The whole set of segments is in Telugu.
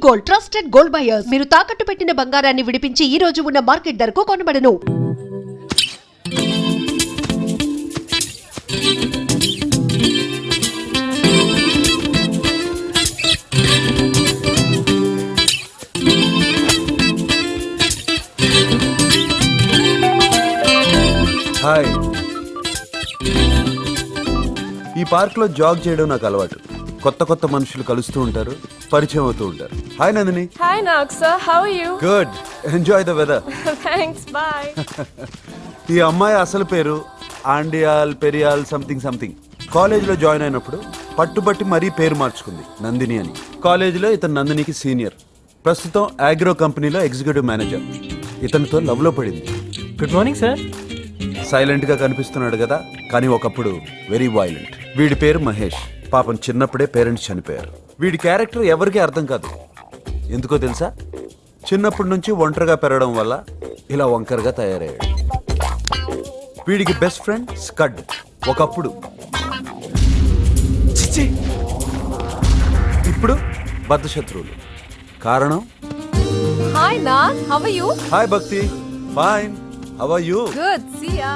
Gold, trusted gold buyers. మీరు తాకట్టు పెట్టిన బంగారాన్ని విడిపించి ఈ రోజు ఉన్న మార్కెట్ ధరకు కొనబడను. హాయ్. ఈ పార్క్ లో జాగ్ చేయడం నాకు అలవాటు. కొత్త కొత్త మనుషులు కలుస్తూ ఉంటారు, పరిచయం అవుతూ ఉంటారు. Hi Nandini. Hi Naksa, how are you? Good, enjoy the weather. Thanks, bye. ఈ అమ్మాయి అసలు పేరు ఆండియాల్ పెరియాల్ సంథింగ్ సంథింగ్. కాలేజీలో జాయిన్ అయినప్పుడు పట్టుబట్టి మరీ పేరు మార్చుకుంది, నందిని అని. కాలేజీలో ఇతను నందినికి సీనియర్. ప్రస్తుతం ఆగ్రో కంపెనీలో ఎగ్జిక్యూటివ్ మేనేజర్. ఇతనితో లవ్ లో పడింది. Good morning sir. సైలెంట్ గా కనిపిస్తున్నాడు కదా, కానీ ఒకప్పుడు వెరీ వైలెంట్. వీడి పేరు మహేష్. పాపం చిన్నప్పుడే పేరెంట్స్ చనిపోయారు. వీడి క్యారెక్టర్ ఎవరికీ అర్థం కాదు. ఎందుకో తెలుసా? చిన్నప్పటి నుంచి ఒంటరిగా పెరగడం వల్ల ఇలా వంకరగా తయారయ్యాడు. వీడికి బెస్ట్ ఫ్రెండ్ స్కడ్. ఒకప్పుడు, ఇప్పుడు బద్ధశత్రువులు. కారణం? Hi Nak, how are you? Hi Bhakti. Fine, how are you? Good, see ya.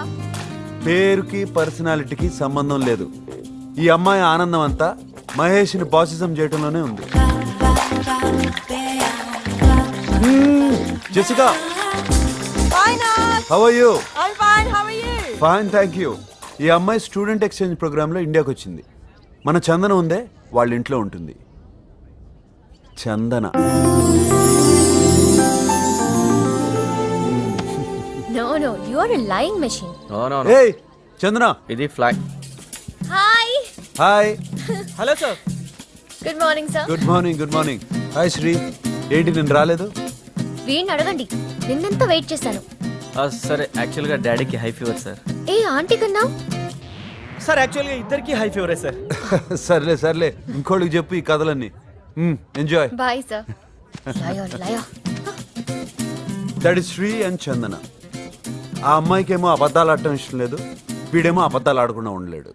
పేరుకి పర్సనాలిటీకి సంబంధం లేదు. ఈ అమ్మాయి ఆనందం అంతా మహేష్ని బాసిజం చేయడంలోనే ఉంది. Jessica, Hi Nak. How are you? I'm fine, how are you? Fine, thank you. ఈ అమ్మాయి స్టూడెంట్ ఎక్స్చేంజ్ ప్రోగ్రాంలో ఇండియాకి వచ్చింది. మన చందన ఉందే, వాళ్ళ ఇంట్లో ఉంటుంది. చందన. No, you are a lying machine. No. ఏయ్ చందన. ఇది flag. Hi. Hi. Hello sir. Good morning, sir. Good morning. Good morning. Hi Sri. ఏంటి నేను రాలేదు? వీణ్ణి అడగండి. నిన్నెంత వెయిట్ చేశాను. సరే, యాక్చువల్గా డాడీకి హై ఫీవర్ సార్. ఏ ఆంటీ కన్నా సార్ యాక్చువల్గా ఇద్దరికి హై ఫీవరే సార్. సర్లే ఇంకోళ్ళకి చెప్పు ఈ కథలన్నీ. ఎంజాయ్. Bye sir. లయో that is Sri and Chandana. ఆ అమ్మాయికేమో అబద్ధాలు ఆడటం ఇష్టం లేదు, వీడేమో అబద్ధాలు ఆడకుండా ఉండలేడు.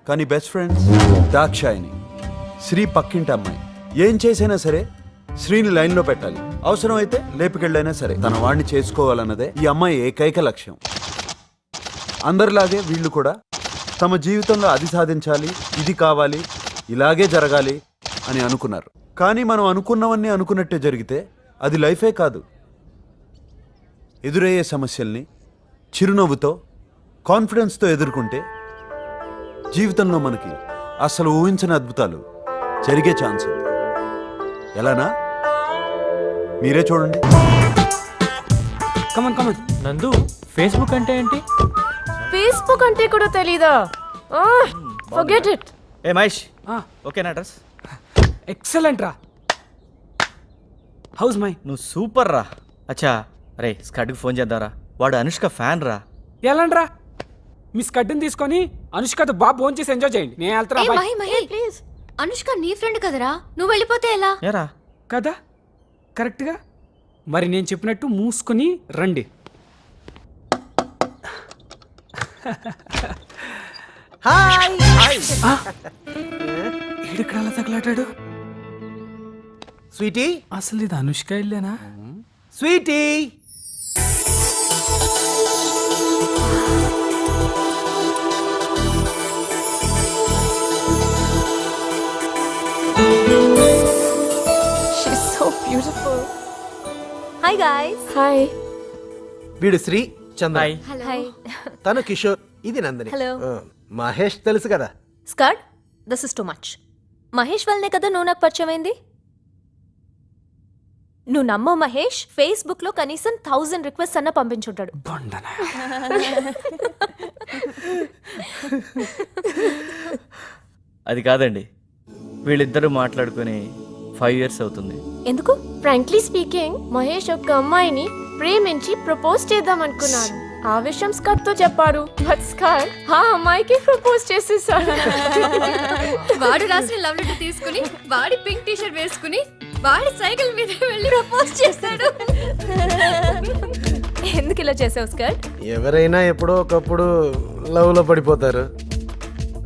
కానీ బెస్ట్ ఫ్రెండ్స్ దాక్షాయిని. శ్రీ పక్కింటి అమ్మాయి. ఏం చేసైనా సరే శ్రీని లైన్లో పెట్టాలి. అవసరం అయితే లేపుకెళ్ళైనా సరే తన వాడిని చేసుకోవాలన్నదే ఈ అమ్మాయి ఏకైక లక్ష్యం. అందరిలాగే వీళ్ళు కూడా తమ జీవితంలో అది సాధించాలి, ఇది కావాలి, ఇలాగే జరగాలి అని అనుకున్నారు. కానీ మనం అనుకున్నవన్నీ అనుకున్నట్టే జరిగితే అది లైఫే కాదు. ఎదురయ్యే సమస్యల్ని చిరునవ్వుతో, కాన్ఫిడెన్స్తో ఎదుర్కొంటే జీవితంలో మనకి అసలు ఊహించని అద్భుతాలు జరిగే ఛాన్స్ ఉంది. ఎలానా? మీరే చూడండి. కమన్ నందు, ఫేస్బుక్ అంటే ఏంటి? Facebook అంటే కూడా తెలీదా? Forget it. ఏ మహేష్, ఓకేనా అడ్రస్? ఎక్సలెంట్ రా. House my. నువ్వు సూపర్ రా. అచ్చా, అరే స్కడ్కి ఫోన్ చేద్దారా, వాడు అనుష్క ఫ్యాన్ రా. ఎలాండ్రా? మీ స్కడ్ని తీసుకొని అనుష్కతో బాగా ఫోన్ చేసి ఎంజాయ్ చేయండి. నేను వెళ్తారా? ఏ మహి ప్లీజ్. అనుష్క నీ ఫ్రెండ్ కదరా, నువ్వు వెళ్ళిపోతే ఎలా? ఏరా కదా కరెక్ట్గా. మరి నేను చెప్పినట్టు మూసుకొని రండి. ఈడెక్కడ అలా తగలాటాడు? స్వీటీ, అసలు ఇది అనుష్క ఇల్లేనా? Sweety. She's so beautiful. Hi guys. Hi. వీడు శ్రీ, చంద్ర. Hi. తను కిషోర్, ఇది నందిని. Hello. మహేష్ తెలుసు కదా. Scud, this is too much. Mahesh వల్లనే కదా నువ్వు నాకు పరిచయం అయింది. నువ్వు నమ్మో మహేష్ ఫేస్బుక్ లో కనీసం 1000 రిక్వెస్ట్ అన్న పంపించుంటాడు. బొండనా. అది కాదండి, వీళ్ళిద్దరూ మాట్లాడుకుని 5 years అవుతుంది. ఎందుకు? ఫ్రాంక్లీ స్పీకింగ్, మహేష్ ఒక అమ్మాయిని ప్రేమించి ప్రపోజ్ చేద్దాం అనుకున్నాడు. ఆ విషయం స్కట్ తో చెప్పాడు. బట్ స్కట్ ఆ అమ్మాయికి ప్రపోజ్ చేసేసాడు. వాడు రాసిన లవ్ లెటర్ తీసుకుని, వాడి పింక్ టీ షర్ట్ వేసుకుని, వాడి సైకిల్ మీద వెళ్ళి ప్రపోజ్ చేశాడు. ఎందుకు ఇలా చేసావు స్కట్? ఎవరైనా ఎప్పుడో ఒకప్పుడు లవ్ లో పడిపోతారు.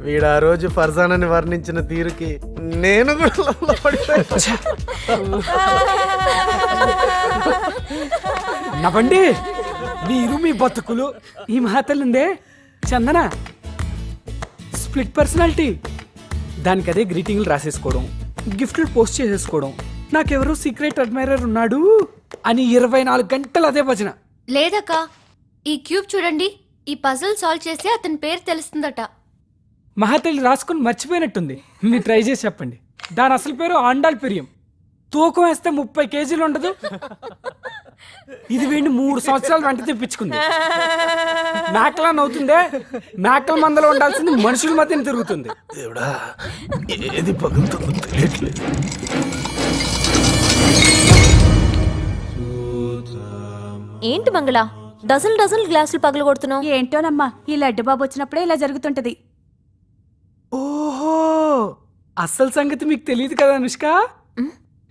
వీడు ఆ రోజు ఫర్జానాని వర్ణించిన తీరుకి నేను కూడా లవ్లో పడిపోయాను. నవ్వండి మీరు మీ బతుకులు. ఈ మహాతల్లుందే చందన స్ప్లిట్ పర్సనాలిటీ. దానికి అదే గ్రీటింగ్లు రాసేసుకోవడం, గిఫ్ట్లు పోస్ట్ చేసేసుకోవడం, నాకెవరో సీక్రెట్ అడ్మైరర్ ఉన్నాడు అని 24 గంటలు అదే భజన. లేదక్క, ఈ క్యూబ్ చూడండి, ఈ పజిల్ సాల్వ్ చేస్తే అతని పేరు తెలుస్తుందట. మహాతల్లి రాసుకుని మర్చిపోయినట్టుంది. మీరు ట్రై చేసి చెప్పండి. దాని అసలు పేరు ఆండాల్ పెరియం. తూకం వేస్తే 30 కేజీలు ఉండదు. ఇది వీడిని 3 సంవత్సరాలు వెంట తెప్పించుకుంది. మేకలా నవ్వుతుందే, మేకల మందలో ఉండాల్సింది మనుషుల మధ్యన తిరుగుతుంది. దేవుడా ఏది పగులుతుందో తెలియట్లేదు. ఏంటి మంగళ, డజన్ డజన్ గ్లాసులు పగలు కొడుతున్నావు? ఏంటోనమ్మా, ఈ లడ్డు బాబు వచ్చినప్పుడే ఇలా జరుగుతుంటది. ఓహో, అసలు సంగతి మీకు తెలియదు కదా అనుష్క.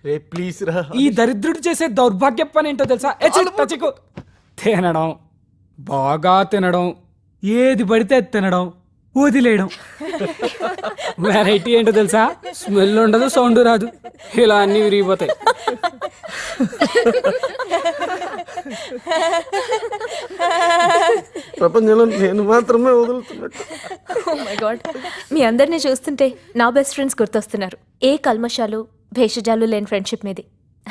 రే ప్లీజ్ రా. ఈ దరిద్రుడు చేసే దౌర్భాగ్య పని ఏంటో తెలుసా? టచికు తినడం, బాగా తినడం, ఏది పడితే అది తినడం, వదిలేయడం. వెరైటీ ఏంటో తెలుసా? స్మెల్ ఉండదు, సౌండ్ రాదు, ఇలా అన్ని విరిగిపోతాయి. ప్రపంచంలో నేను మాత్రమే వదులుతున్నట్టు. ఓ మై గాడ్, మీ అందరినీ చూస్తుంటే నా బెస్ట్ ఫ్రెండ్స్ గుర్తొస్తున్నారు. ఏ కల్మషాలు భేషజాలు లేని ఫ్రెండ్షిప్ మీది.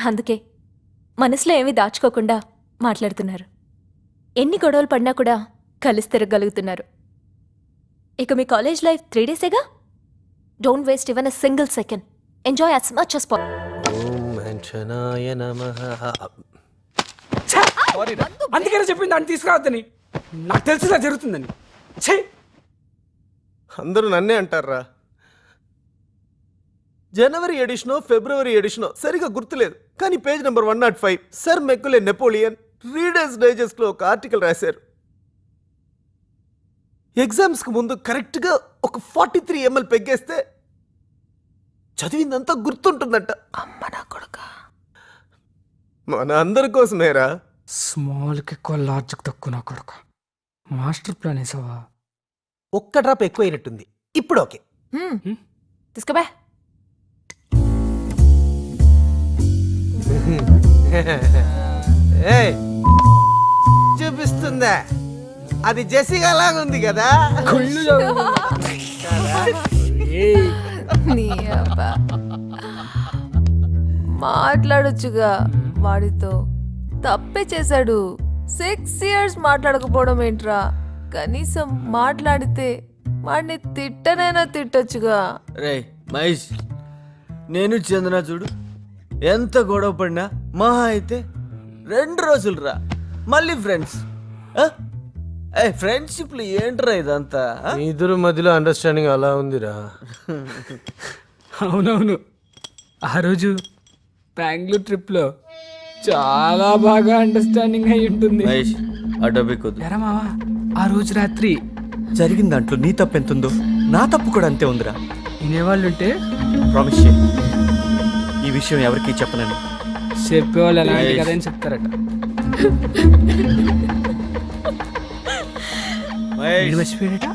అందుకే మనసులో ఏమీ దాచుకోకుండా మాట్లాడుతున్నారు. ఎన్ని గొడవలు పడినా కూడా కలిసి తిరగలుగుతున్నారు. ఇక మీ కాలేజ్ లైఫ్ 3 డేసేగా. Don't waste even a single second. Enjoy as much as possible. Om వెంకటనాయ నమః. అందుకనే చెప్పింది దాన్ని తీసుకురావద్దని. నాకు తెలిసి ఇలా జరుగుతుందని. ఛే, అందరూ నన్నే అంటారా. జనవరి ఎడిషనో ఫిబ్రవరి ఎడిషనో సరిగా గుర్తులేదు, కానీ page number 105 sir మెక్కులే Napoleon readers digest లో ఒక ఆర్టికల్ రాశారు. ఎగ్జామ్స్ కు ముందు కరెక్ట్ గా ఒక 43 ml పెగ్గేస్తే చదివిందంతా గుర్తుంటుందంట. అమ్మ నా కొడుక, మన అందరి కోసమేరా. స్మాల్కి ఎక్కువ లార్జ్కి తక్కువ నా కొడుకు. మాస్టర్ ప్లాన్ వేసావా? ఒక్క డ్రాప్ ఎక్కువైనట్టుంది. ఇప్పుడు ఓకే. తీసుకుబా. ఏయ్, చూపిస్తుందా? అది జెసిగా లాగుంది కదా. మాట్లాడొచ్చుగా వాడితో. తప్పే చేశాడు. 6 years మాట్లాడకపోవడం ఏంట్రా? కనీసం మాట్లాడితే వాడిని తిట్టనైనా తిట్టొచ్చుగా. రే మహేష్, నేను చందన చూడు ఎంత గొడవ పడినా మహా అయితే 2 రోజులు రా, మళ్ళీ ఫ్రెండ్స్. ఫ్రెండ్షిప్లు ఏంట్రా ఇదంతా? మీ ఇద్దరు మధ్యలో అండర్స్టాండింగ్ అలా ఉందిరా. అవునవును, ఆ రోజు బెంగళూరు ట్రిప్లో చాలా బాగా అండర్స్టాండింగ్ అయి ఉంటుంది. మహేష్, ఆ టాపిక్ వద్దు. ఎరా మావా, ఆ రోజు రాత్రి జరిగిన దాంట్లో నీ తప్పు ఎంత ఉందో నా తప్పు కూడా అంతే ఉందిరా. వినేవాళ్ళు ఉంటే ప్రామిస్ చేయి, ఈ విషయం ఎవరికి చెప్పనని. చెప్పేవాళ్ళు ఎలాంటి కదా అని చెప్తారట. ఇది మర్చిపోయినట,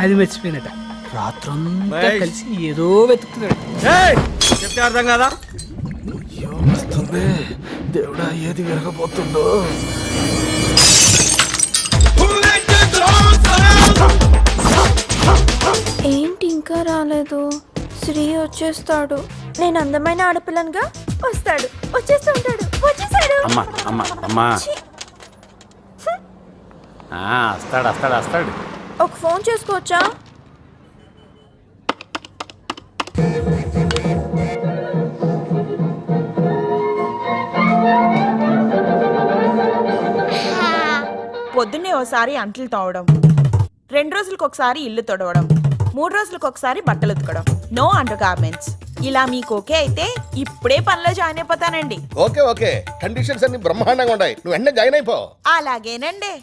అది మర్చిపోయినట. రాత్రంతా కలిసి ఏదో వెతుకుతున్నాడు. చెప్తే అర్థం కదా? వస్తుంది దేవుడా, ఏది విరగబోతుందో. ఏంటి ఇంకా రాలేదు? శ్రీ వచ్చేస్తాడు. నేను అందమైన ఆడపిల్లనుగా వస్తాడు, వచ్చేస్తూ ఉంటాడు. వచ్చేసాడు. అమ్మా అమ్మా అమ్మా, వస్తాడు వస్తాడు వస్తాడు. ఒక ఫోన్ చేసుకోవచ్చా? పొద్దున్నే ఓసారి అంట్లు తోవడం, 2 రోజులకు ఒకసారి ఇల్లు తొడవడం, 3 రోజులకు ఒకసారి బట్టలు ఉతకడం. No under garments. ఇలా మీకు ఓకే అయితే ఇప్పుడే పనిలో జాయిన్ అయిపోతానండి. ఓకే ఓకే, కండిషన్స్ అన్ని బ్రహ్మాండంగా ఉన్నాయి. నువ్వు వెంటనే జాయిన్ అయిపో. అలాగేనండి.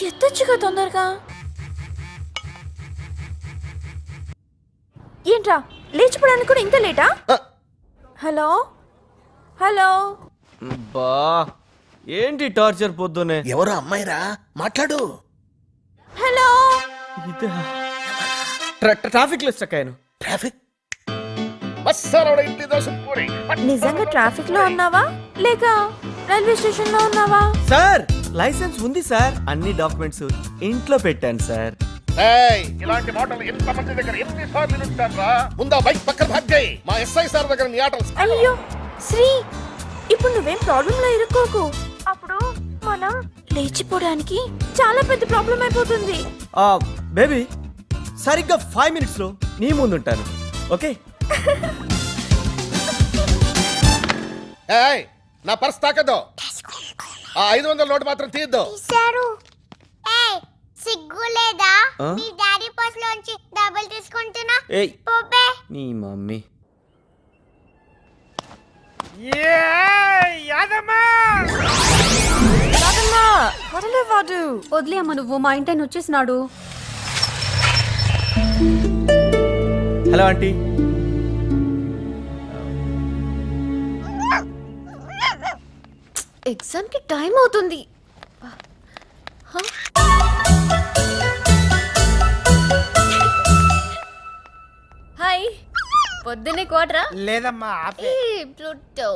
ఎత్తొచ్చుగా తొందరగా. ఏంట్రా, లేచిపోవడానికి కూడా ఇంత లేటా? హలో హలో, బా ఏంటి టార్చర్ పొద్దునే? ఎవరో అమ్మాయిరా, మాట్లాడు. హలో. ఇదా ట్రాఫిక్ లో స్టక్ అయ్యాను. ట్రాఫిక్ బస్సారావు ఇంటి దోశ పూరి నిజంగా ట్రాఫిక్ లో ఉన్నావా లేక రైల్వే స్టేషన్ లో ఉన్నావా? సార్ లైసెన్స్ ఉంది సార్, అన్ని డాక్యుమెంట్స్ ఇంట్లో పెట్టాను సార్. ఏయ్, ఇలాంటి మాటలు ఎంత మంది దగ్గర ఎన్నిసార్లు వినుంటారా? ముందా బైక్ పక్కన భాగ్ చేయి. మా ఎస్ఐ సార్ దగ్గర నీ ఆటలు అయ్యో శ్రీ, ఇప్పుడు నువ్వేం ప్రాబ్లం లో ఇరుక్కోకు. అప్పుడు మనం లేచిపోవడానికి చాలా పెద్ద ప్రాబ్లం అయిపోతుంది. బేబీ సరిగ్గా 5 minutes లో నీ ముందుంటాను. ఓకే? ఏయ్, నా పర్స్ తాకద్దు. ఆ 500 నోటు మాత్రం తీయద్దు. సిగ్గు లేదా? ఆ? మీ డాడీ పర్స్ లోంచి డబ్బులు తీసుకుంటున్నా. ఏయ్ పోపే. నీ మమ్మీ. వాడు వదిలే అమ్మ, నువ్వు మా ఇంటి వచ్చేసినాడు. Hello aunty. ఎగ్జామ్ కి టైం అవుతుంది. హాయ్, పొద్దున్నే కోటరా? లేదమ్మా ప్లూటో.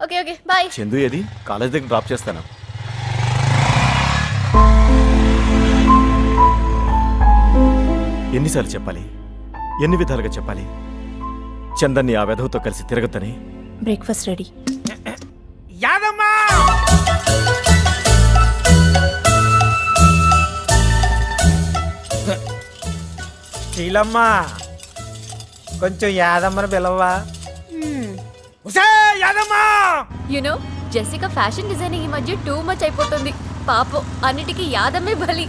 Okay okay bye. చందు ఏది? కాలేజ్ దగ్గర డ్రాప్ చేస్తాను. ఎన్నిసార్లు చెప్పాలి, ఎన్ని విధాలుగా చెప్పాలి చందన్ని ఆ వెధవతో కలిసి తిరగద్దని? Breakfast ready. యాదమ్మా శీలమ్మా, కొంచెం యాదమ్మని పిలవా? యాదమ్మా యునో జెసికా ఫ్యాషన్ డిజైనింగ్ ఈ మధ్య టూ మచ్ అయిపోతుంది. పాపం అన్నిటికీ యాదమ్మే బలి.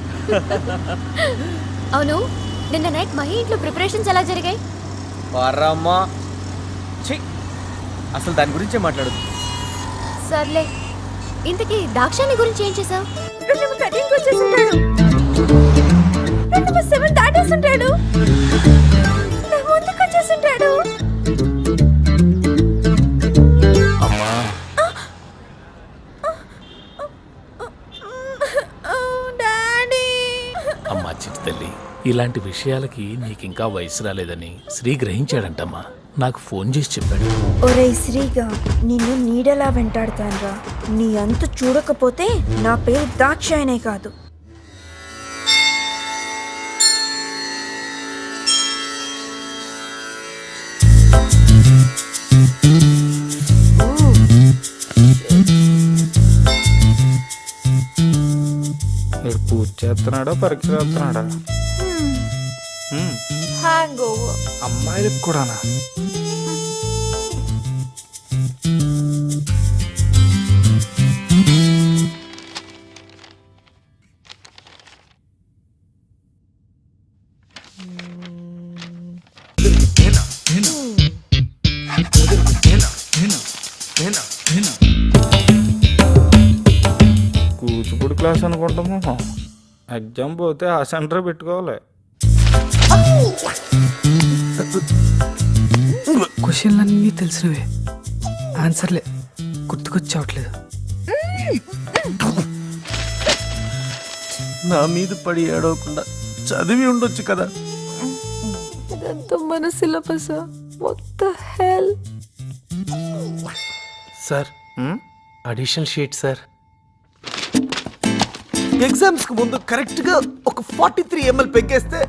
అవును, నిన్న నైట్ మహి ఇంట్లో ప్రిపరేషన్స్ ఎలా జరిగాయి? పరమ్మా ఛీ, అసలు దాని గురించే మాట్లాడదు. సర్లే, ఇంతకీ దాక్షాని గురించి ఏం చేసావు? అమ్మా చిట్టి తల్లి, ఇలాంటి విషయాలకి నీకింకా వయసు రాలేదని శ్రీ గ్రహించాడంటమ్మా. నాకు ఫోన్ చేసి చెప్పాడు. ఒరే శ్రీగా, నిన్ను నీడలా వెంటాడతాన్రా. నీ అంతు చూడకపోతే నా పేరు దాక్షాయనే కాదు. పూజ చేస్తున్నాడా, పరీక్ష రాస్తున్నాడా? Hang over. అమ్మాయిలకు కూడానా? కూచిపూడి క్లాస్ అనుకుంటాము. ఎగ్జామ్ పోతే ఆ సెంటర్ పెట్టుకోవాలి. క్వశ్చన్లన్నీ తెలిసినవే, ఆన్సర్లే గుర్తుకొచ్చావట్లేదు. నా మీద పడి ఏడవకుండా చదివి ఉండొచ్చు కదా. ఇదంతా మన సిలబస్. మొత్తం hell. Sir, additional sheet sir. Exams కు ముందు కరెక్ట్ గా ఒక 43 ml పెగ్గేస్తే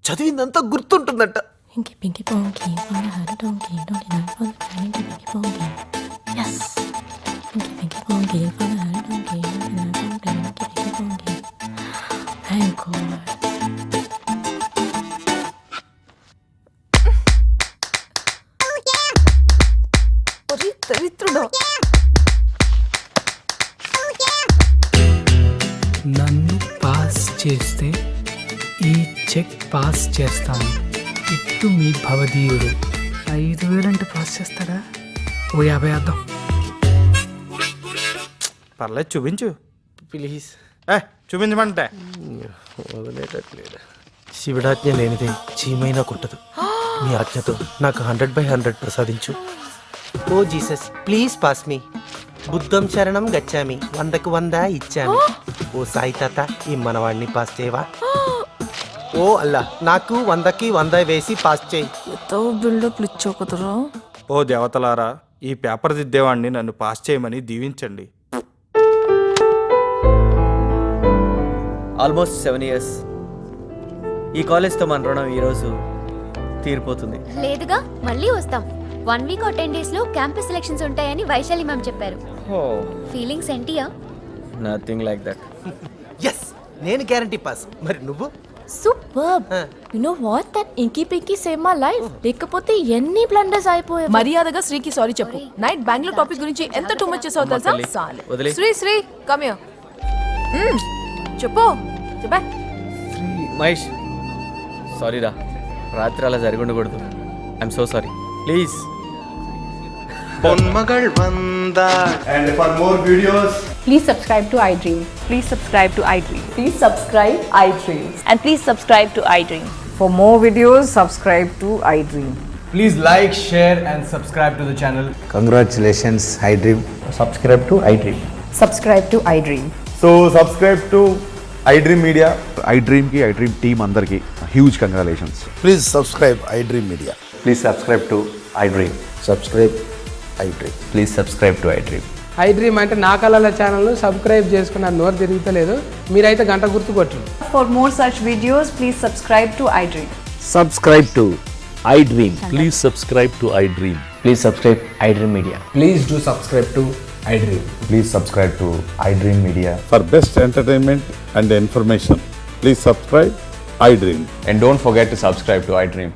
చదివిందంతా గుర్తుంటుందంట. దరిద్రుడు. నన్ను పాస్ చేస్తే ఈ చెక్ పాస్ చేస్తాను. ఇట్టు మీ భవదీయుడు. 5,000 అంటే పాస్ చేస్తాడా? ఓ 50 వేద్దాం. పర్లేదు, చూపించు ప్లీజ్. చూపించమంటే వదిలేటట్లేదు. శివుడాజ్ఞ లేనిదే చీమైనా కుట్టదు. మీ ఆజ్ఞతో నాకు 100/100 ప్రసాదించు. ఓ జీసస్, ప్లీజ్ పాస్ మీ. బుద్ధం శరణం గచ్చామి, 100కు 100 ఇచ్చామి. ఓ సాయి తాత ఈ మనవాడిని పాస్ చేయవా ఓ అల్లా నాకు 100కి 100 వేసి పాస్ చేయి ఎంతో బిల్డప్లు ఇచ్చోకుతురు. ఓ దేవతలారా, ఈ పేపర్ దిద్దేవాడిని నన్ను పాస్ చేయమని దీవించండి. Almost 7 years. ఈ కాలేజ్తో మన రుణం ఈరోజు తీరిపోతుంది. లేదుగా మళ్ళీ వస్తాం. 1 week or 10 days లో క్యాంపస్ సెలక్షన్స్ ఉంటాయని వైశాలి మ్యామ్ చెప్పారు. ఫీలింగ్స్ ఏంటియా? Nothing like that. ఎస్ నేను గ్యారంటీ పాస్. మరి నువ్వు? Super. You know what, that inky pinky save my life. లేకపోతే ఎన్ని బ్లండర్స్ అయిపోయాయి. మర్యాదగా శ్రీకి సారీ చెప్పు. నైట్ బెంగళూరు టాపిక్ గురించి ఎంత టూ మచ్ చేసావు తెలుసా? సాలే. వదిలే. Sri come here. చెప్పు చెప్పా. మహేష్ సారీ రా, రాత్రి అలా జరిగి ఉండకూడదు. I'm so sorry. Please. Ponmagal Vandha. And for more videos, Please subscribe to iDream. Please subscribe to iDream. Please subscribe iDream. And please subscribe to iDream. For more videos, subscribe to iDream. Please like, share and subscribe to the channel. Congratulations iDream. Subscribe to iDream. Subscribe to iDream. So subscribe to iDream media. iDream కి iDream టీమ్ అందరికి huge congratulations. Please subscribe iDream media. Please subscribe to iDream. Subscribe iDream. Please subscribe to iDream. iDream అంటే నా కళల ఛానల్ సబ్స్క్రైబ్ చేసుకున్న నోరు తిరుగుతలేదు. మీరైతే గంట గుర్తు కొట్టండి. For more such videos, please subscribe to iDream. Subscribe to iDream. Please subscribe to iDream. Please subscribe iDream media. Please do subscribe to iDream. Please subscribe to iDream media. For best entertainment and information please subscribe iDream. And don't forget to subscribe to iDream.